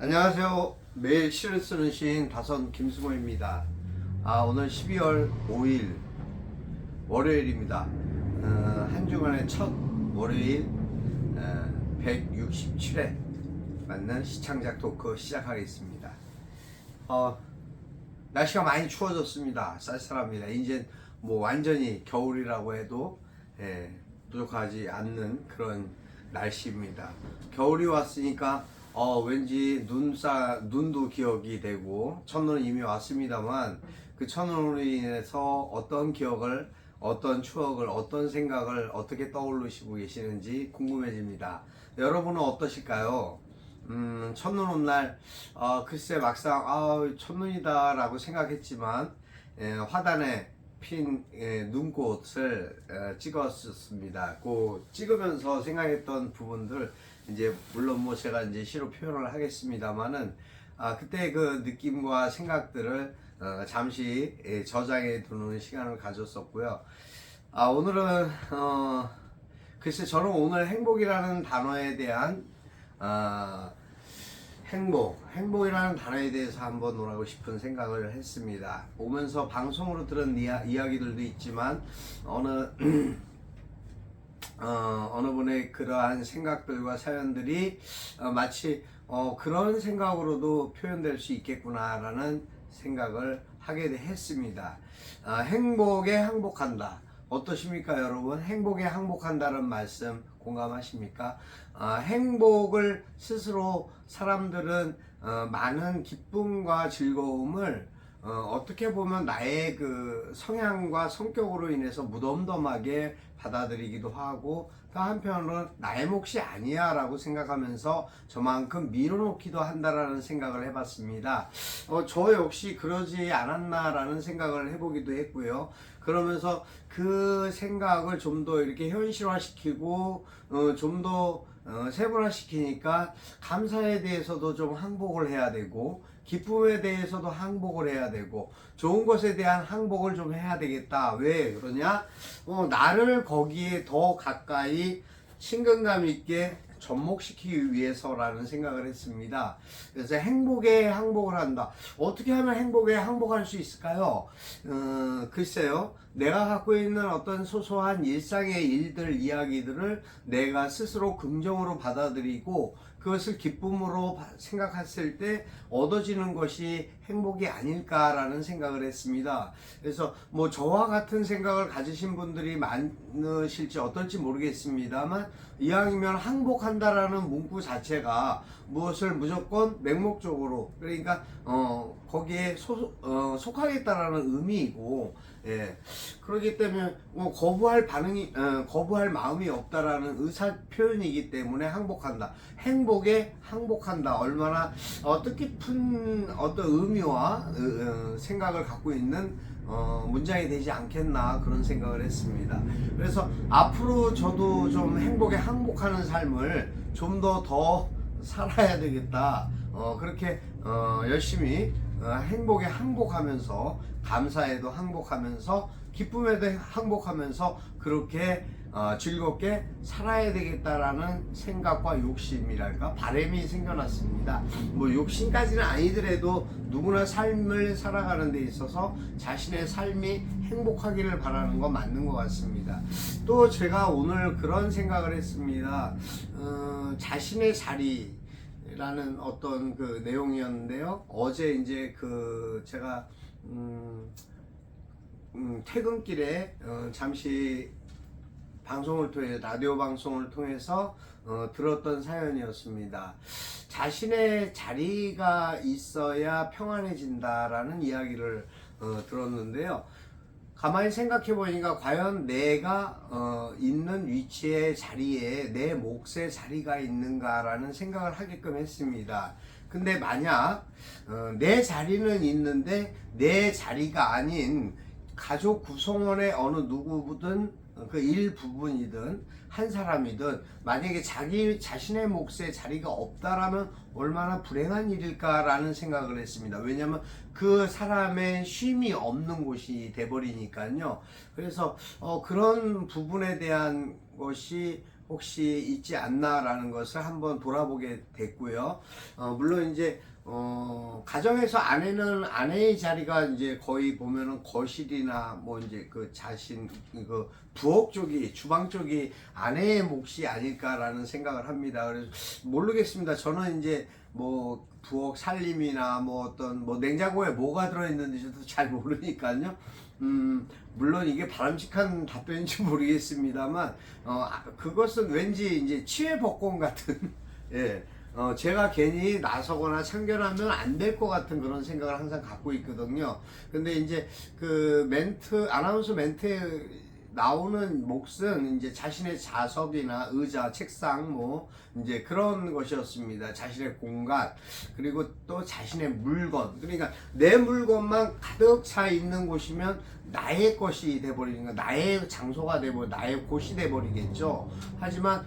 안녕하세요. 매일 시를 쓰는 시인 다선 김승호입니다. 오늘 12월 5일 월요일입니다. 한 주간의 첫 월요일 167회 맞는 시창작 토크 시작하겠습니다. 날씨가 많이 추워졌습니다. 쌀쌀합니다. 이제 뭐 완전히 겨울이라고 해도 부족하지 않는 그런 날씨입니다. 겨울이 왔으니까 왠지 눈도 기억이 되고 첫눈은 이미 왔습니다만 그 첫눈으로 인해서 어떤 기억을, 어떤 추억을, 어떤 생각을 어떻게 떠올리시고 계시는지 궁금해집니다. 여러분은 어떠실까요? 첫눈 온 날, 글쎄 막상 첫눈이다 라고 생각했지만 화단에 핀 눈꽃을 찍었습니다. 그 찍으면서 생각했던 부분들 이제 물론 뭐 제가 이제 시로 표현을 하겠습니다만은 그때 그 느낌과 생각들을 잠시 저장해 두는 시간을 가졌었고요. 오늘은 글쎄 저는 오늘 행복이라는 단어에 대한 행복이라는 단어에 대해서 한번 논하고 싶은 생각을 했습니다. 오면서 방송으로 들은 이야기들도 있지만 어느 분의 그러한 생각들과 사연들이 마치 그런 생각으로도 표현될 수 있겠구나라는 생각을 하게 했습니다. 행복에 항복한다. 어떠십니까, 여러분? 행복에 항복한다는 말씀 공감하십니까? 행복을 스스로 사람들은 많은 기쁨과 즐거움을 어떻게 보면 나의 그 성향과 성격으로 인해서 무덤덤하게 받아들이기도 하고 또 한편으로는 나의 몫이 아니야 라고 생각하면서 저만큼 밀어놓기도 한다라는 생각을 해봤습니다. 저 역시 그러지 않았나라는 생각을 해보기도 했고요. 그러면서 그 생각을 좀 더 이렇게 현실화시키고 좀 더 세분화시키니까 감사에 대해서도 좀 항복을 해야 되고 기쁨에 대해서도 항복을 해야 되고 좋은 것에 대한 항복을 좀 해야 되겠다. 왜 그러냐? 나를 거기에 더 가까이 친근감 있게 접목시키기 위해서라는 생각을 했습니다. 그래서 행복에 항복을 한다. 어떻게 하면 행복에 항복할 수 있을까요? 글쎄요. 내가 갖고 있는 어떤 소소한 일상의 일들, 이야기들을 내가 스스로 긍정으로 받아들이고 그것을 기쁨으로 생각했을 때 얻어지는 것이 행복이 아닐까라는 생각을 했습니다. 그래서 뭐 저와 같은 생각을 가지신 분들이 많으실지 어떨지 모르겠습니다만 이왕이면 항복한다라는 문구 자체가 무엇을 무조건 맹목적으로 그러니까 거기에 속하겠다라는 의미이고 그렇기 때문에 거부할 마음이 없다라는 의사 표현이기 때문에 항복한다. 행복에 항복한다. 얼마나 뜻깊은 어떤 의미와 생각을 갖고 있는 문장이 되지 않겠나 그런 생각을 했습니다. 그래서 앞으로 저도 좀 행복에 항복하는 삶을 좀 더 살아야 되겠다. 그렇게 열심히 행복에 항복하면서 감사에도 항복하면서 기쁨에도 항복하면서 그렇게 즐겁게 살아야 되겠다라는 생각과 욕심이랄까 바람이 생겨났습니다. 뭐 욕심까지는 아니더라도 누구나 삶을 살아가는 데 있어서 자신의 삶이 행복하기를 바라는 건 맞는 것 같습니다. 또 제가 오늘 그런 생각을 했습니다. 자신의 자리라는 어떤 그 내용이었는데요. 어제 이제 그 제가 퇴근길에 잠시 방송을 통해 라디오 방송을 통해서 들었던 사연이었습니다. 자신의 자리가 있어야 평안해진다라는 이야기를 들었는데요. 가만히 생각해 보니까 과연 내가 있는 위치의 자리에 내 몫의 자리가 있는가라는 생각을 하게끔 했습니다. 근데 만약 내 자리는 있는데 내 자리가 아닌 가족 구성원의 어느 누구든 그 일부분이든 한 사람이든 만약에 자기 자신의 몫에 자리가 없다라면 얼마나 불행한 일일까라는 생각을 했습니다. 왜냐하면 그 사람의 쉼이 없는 곳이 돼버리니까요. 그래서 그런 부분에 대한 것이 혹시 있지 않나라는 것을 한번 돌아보게 됐고요. 물론 이제 가정에서 아내는 아내의 자리가 이제 거의 보면은 거실이나 뭐 이제 그 자신 그 부엌 쪽이 주방 쪽이 아내의 몫이 아닐까라는 생각을 합니다. 그래서 모르겠습니다. 저는 이제 뭐 부엌 살림이나 뭐 어떤 뭐 냉장고에 뭐가 들어있는지 저도 잘 모르니까요. 물론 이게 바람직한 답변인지 모르겠습니다만, 그것은 왠지 이제 치외복권 같은, 예, 제가 괜히 나서거나 참견하면 안 될 것 같은 그런 생각을 항상 갖고 있거든요. 근데 이제 그 아나운서 멘트에 나오는 몫은 이제 자신의 자석이나 의자, 책상, 뭐, 이제 그런 것이었습니다. 자신의 공간, 그리고 또 자신의 물건. 그러니까 내 물건만 가득 차 있는 곳이면 나의 것이 돼버리는 거, 나의 장소가 나의 곳이 돼버리겠죠. 하지만,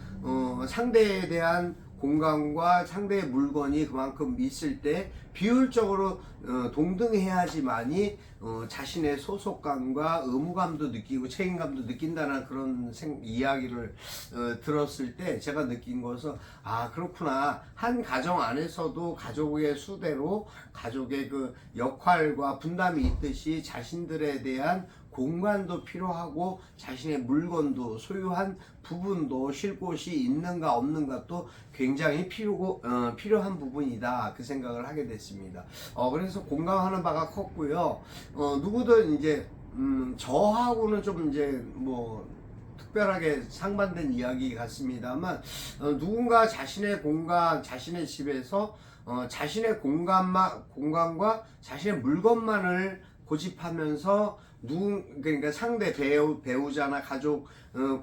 상대에 대한 공간과 상대의 물건이 그만큼 있을 때 비율적으로 동등해야지만이 자신의 소속감과 의무감도 느끼고 책임감도 느낀다는 그런 이야기를 들었을 때 제가 느낀 것은, 아, 그렇구나. 한 가정 안에서도 가족의 수대로 가족의 그 역할과 분담이 있듯이 자신들에 대한 공간도 필요하고 자신의 물건도 소유한 부분도 쉴 곳이 있는가 없는가 또 굉장히 필요한 부분이다, 그 생각을 하게 됐습니다. 그래서 공감하는 바가 컸고요. 누구든 이제 저하고는 좀 이제 뭐 특별하게 상반된 이야기 같습니다만, 누군가 자신의 공간, 자신의 집에서 자신의 공간과 자신의 물건만을 고집하면서 그러니까 상대 배우자나 가족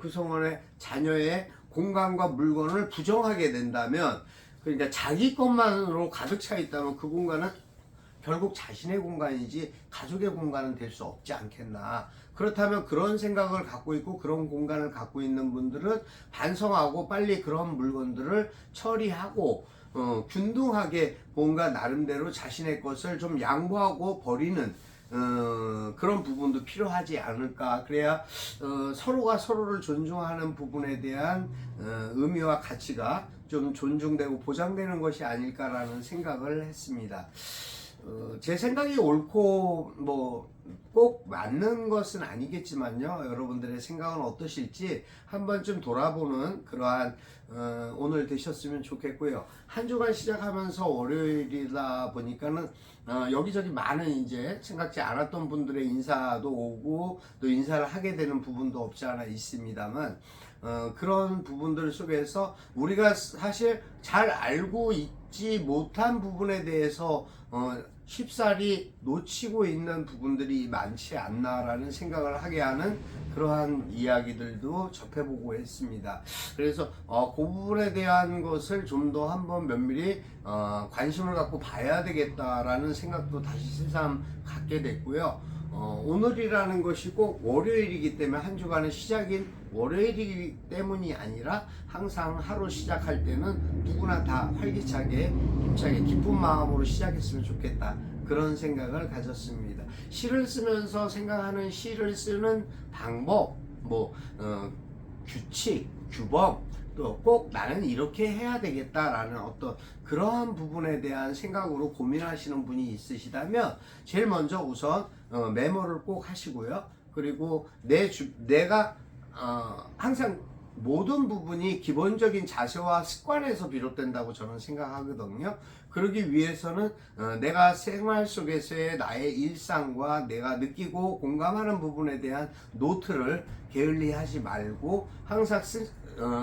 구성원의 자녀의 공간과 물건을 부정하게 된다면, 그러니까 자기 것만으로 가득 차 있다면 그 공간은 결국 자신의 공간이지 가족의 공간은 될 수 없지 않겠나. 그렇다면 그런 생각을 갖고 있고 그런 공간을 갖고 있는 분들은 반성하고 빨리 그런 물건들을 처리하고 균등하게 뭔가 나름대로 자신의 것을 좀 양보하고 버리는 그런 부분도 필요하지 않을까. 그래야 서로가 서로를 존중하는 부분에 대한 의미와 가치가 좀 존중되고 보장되는 것이 아닐까라는 생각을 했습니다. 제 생각이 옳고 뭐 꼭 맞는 것은 아니겠지만요, 여러분들의 생각은 어떠실지 한 번쯤 돌아보는 그러한 오늘 되셨으면 좋겠고요. 한 주간 시작하면서 월요일이다 보니까는 여기저기 많은 이제 생각지 않았던 분들의 인사도 오고 또 인사를 하게 되는 부분도 없지 않아 있습니다만, 그런 부분들 속에서 우리가 사실 잘 알고 있지 못한 부분에 대해서 쉽사리 놓치고 있는 부분들이 많지 않나라는 생각을 하게 하는 그러한 이야기들도 접해보고 했습니다. 그래서 그 부분에 대한 것을 좀 더 한번 면밀히 관심을 갖고 봐야 되겠다라는 생각도 다시 새삼 갖게 됐고요. 오늘이라는 것이 꼭 월요일이기 때문에 한 주간의 시작인 월요일이기 때문이 아니라 항상 하루 시작할 때는 누구나 다 활기차게 힘차게 기쁜 마음으로 시작했으면 좋겠다, 그런 생각을 가졌습니다. 시를 쓰면서 생각하는 시를 쓰는 방법, 뭐 규칙, 규범, 또 꼭 나는 이렇게 해야 되겠다라는 어떤 그러한 부분에 대한 생각으로 고민하시는 분이 있으시다면 제일 먼저 우선 메모를 꼭 하시고요. 그리고 내가 항상 모든 부분이 기본적인 자세와 습관에서 비롯된다고 저는 생각하거든요. 그러기 위해서는 내가 생활 속에서의 나의 일상과 내가 느끼고 공감하는 부분에 대한 노트를 게을리하지 말고 항상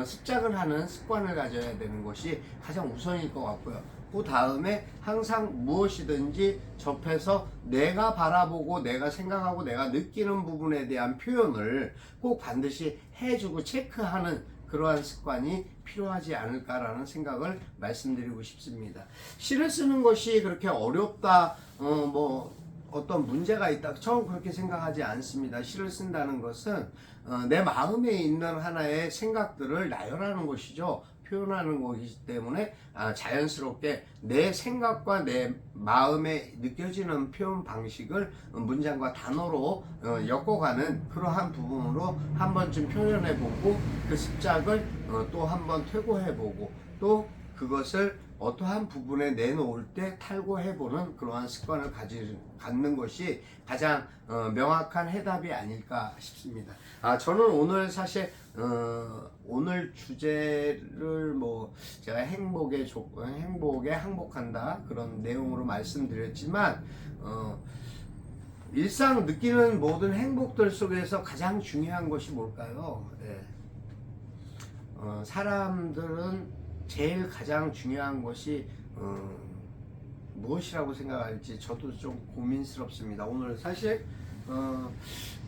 습작을 하는 습관을 가져야 되는 것이 가장 우선일 것 같고요. 그 다음에 항상 무엇이든지 접해서 내가 바라보고 내가 생각하고 내가 느끼는 부분에 대한 표현을 꼭 반드시 해주고 체크하는 그러한 습관이 필요하지 않을까라는 생각을 말씀드리고 싶습니다. 시를 쓰는 것이 그렇게 어렵다, 뭐 어떤 문제가 있다, 처음 그렇게 생각하지 않습니다. 시를 쓴다는 것은 내 마음에 있는 하나의 생각들을 나열하는 것이죠. 표현하는 거기 때문에 자연스럽게 내 생각과 내 마음에 느껴지는 표현 방식을 문장과 단어로 엮어가는 그러한 부분으로 한 번쯤 표현해보고 그 습작을 또 한 번 퇴고해보고 또 그것을 어떠한 부분에 내놓을 때 탈고해보는 그러한 습관을 갖는 것이 가장 명확한 해답이 아닐까 싶습니다. 저는 오늘 사실 오늘 주제를 뭐 제가 행복에 항복한다 그런 내용으로 말씀드렸지만 일상 느끼는 모든 행복들 속에서 가장 중요한 것이 뭘까요? 사람들은 제일 가장 중요한 것이 무엇이라고 생각할지 저도 좀 고민스럽습니다. 오늘 사실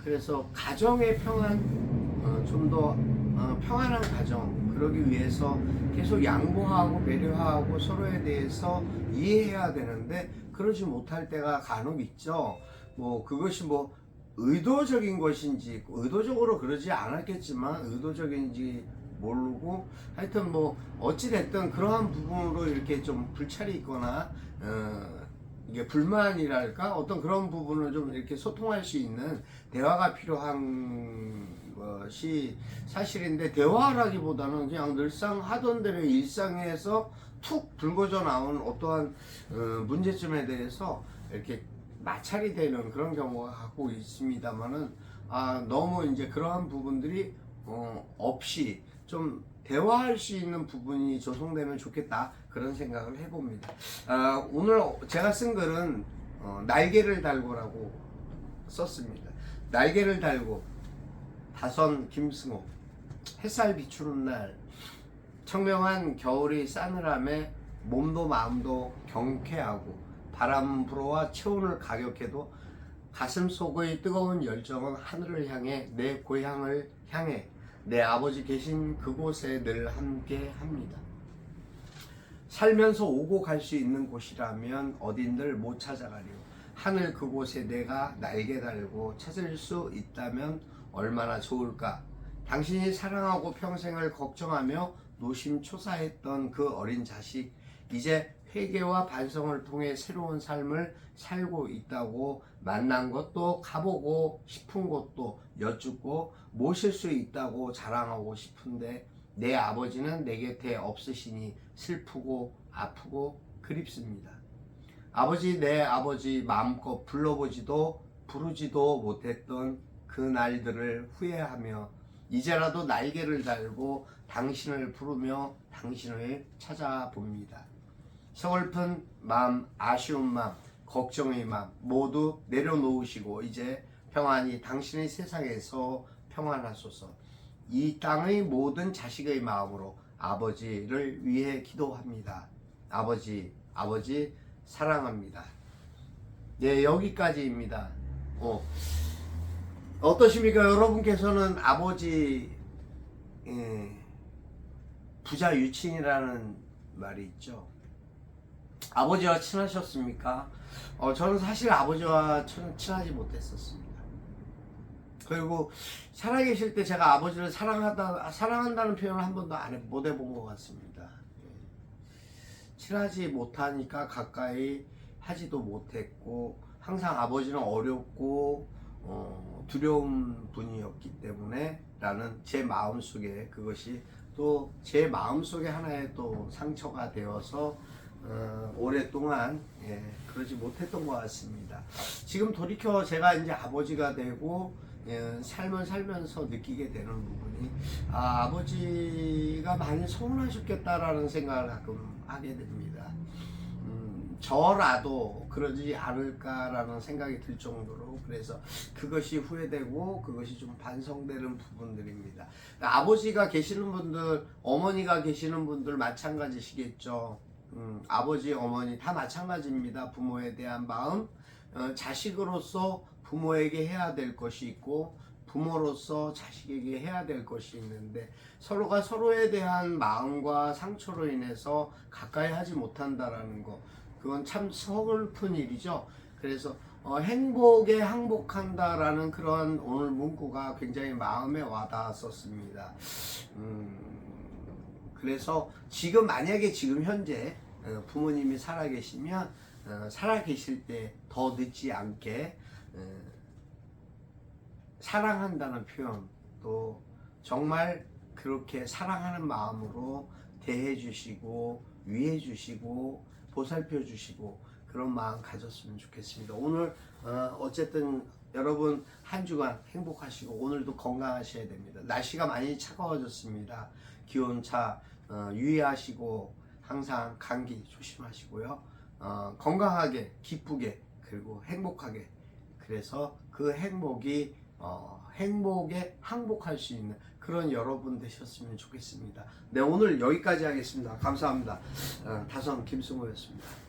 그래서 가정의 평안, 좀 더 평안한 가정 그러기 위해서 계속 양보하고 배려하고 서로에 대해서 이해해야 되는데 그러지 못할 때가 간혹 있죠. 뭐 그것이 뭐 의도적인 것인지 의도적으로 그러지 않았겠지만 의도적인지 모르고 하여튼 뭐 어찌됐든 그러한 부분으로 이렇게 좀 불찰이 있거나 이게 불만이랄까 어떤 그런 부분을 좀 이렇게 소통할 수 있는 대화가 필요한 것이 사실인데 대화라기보다는 그냥 늘상 하던 대로 일상에서 툭 불거져 나온 어떠한 문제점에 대해서 이렇게 마찰이 되는 그런 경우가 갖고 있습니다만은 너무 이제 그러한 부분들이 없이 좀 대화할 수 있는 부분이 조성되면 좋겠다 그런 생각을 해봅니다. 오늘 제가 쓴 글은 날개를 달고라고 썼습니다. 날개를 달고 다선 김승호 햇살 비추는 날 청명한 겨울이 싸늘함에 몸도 마음도 경쾌하고 바람 불어와 체온을 가격해도 가슴 속의 뜨거운 열정은 하늘을 향해 내 고향을 향해 내 아버지 계신 그곳에 늘 함께 합니다. 살면서 오고 갈 수 있는 곳이라면 어딘들 못 찾아가리요. 하늘 그곳에 내가 날개 달고 찾을 수 있다면 얼마나 좋을까. 당신이 사랑하고 평생을 걱정하며 노심초사했던 그 어린 자식 이제 회개와 반성을 통해 새로운 삶을 살고 있다고 만난 것도 가보고 싶은 곳도 여쭙고 모실 수 있다고 자랑하고 싶은데 내 아버지는 내 곁에 없으시니 슬프고 아프고 그립습니다. 아버지 내 아버지 마음껏 불러보지도 부르지도 못했던 그 날들을 후회하며 이제라도 날개를 달고 당신을 부르며 당신을 찾아봅니다. 서글픈 마음, 아쉬운 마음, 걱정의 마음 모두 내려놓으시고 이제 평안히 당신의 세상에서 평안하소서. 이 땅의 모든 자식의 마음으로 아버지를 위해 기도합니다. 아버지 사랑합니다. 네, 여기까지입니다. 어떠십니까? 여러분께서는 아버지 부자 유친이라는 말이 있죠. 아버지와 친하셨습니까? 저는 사실 아버지와 친하지 못했었습니다. 그리고 살아계실 때 제가 아버지를 사랑한다는 표현을 한 번도 못 해본 것 같습니다. 친하지 못하니까 가까이 하지도 못했고 항상 아버지는 어렵고 두려운 분이었기 때문에 라는 제 마음속에 그것이 또 제 마음속에 하나의 또 상처가 되어서 오랫동안 그러지 못했던 것 같습니다. 지금 돌이켜 제가 이제 아버지가 되고 삶을 살면서 느끼게 되는 부분이 아버지가 많이 서운하셨겠다라는 생각을 가끔 하게 됩니다. 저라도 그러지 않을까라는 생각이 들 정도로 그래서 그것이 후회되고 그것이 좀 반성되는 부분들입니다. 아버지가 계시는 분들, 어머니가 계시는 분들 마찬가지시겠죠. 아버지, 어머니 다 마찬가지입니다. 부모에 대한 마음, 자식으로서 부모에게 해야 될 것이 있고 부모로서 자식에게 해야 될 것이 있는데 서로가 서로에 대한 마음과 상처로 인해서 가까이 하지 못한다라는 거 그건 참 서글픈 일이죠. 그래서 행복에 항복한다라는 그런 오늘 문구가 굉장히 마음에 와닿았었습니다. 그래서 지금 만약에 지금 현재 부모님이 살아계시면 살아계실 때 더 늦지 않게 사랑한다는 표현, 또 정말 그렇게 사랑하는 마음으로 대해 주시고 위해 주시고 보살펴 주시고 그런 마음 가졌으면 좋겠습니다. 오늘 어쨌든 여러분 한 주간 행복하시고 오늘도 건강하셔야 됩니다. 날씨가 많이 차가워졌습니다. 기온차 유의하시고 항상 감기 조심하시고요. 건강하게 기쁘게 그리고 행복하게, 그래서 그 행복이 행복에 항복할 수 있는 그런 여러분 되셨으면 좋겠습니다. 네, 오늘 여기까지 하겠습니다. 감사합니다. 다솜 김승호였습니다.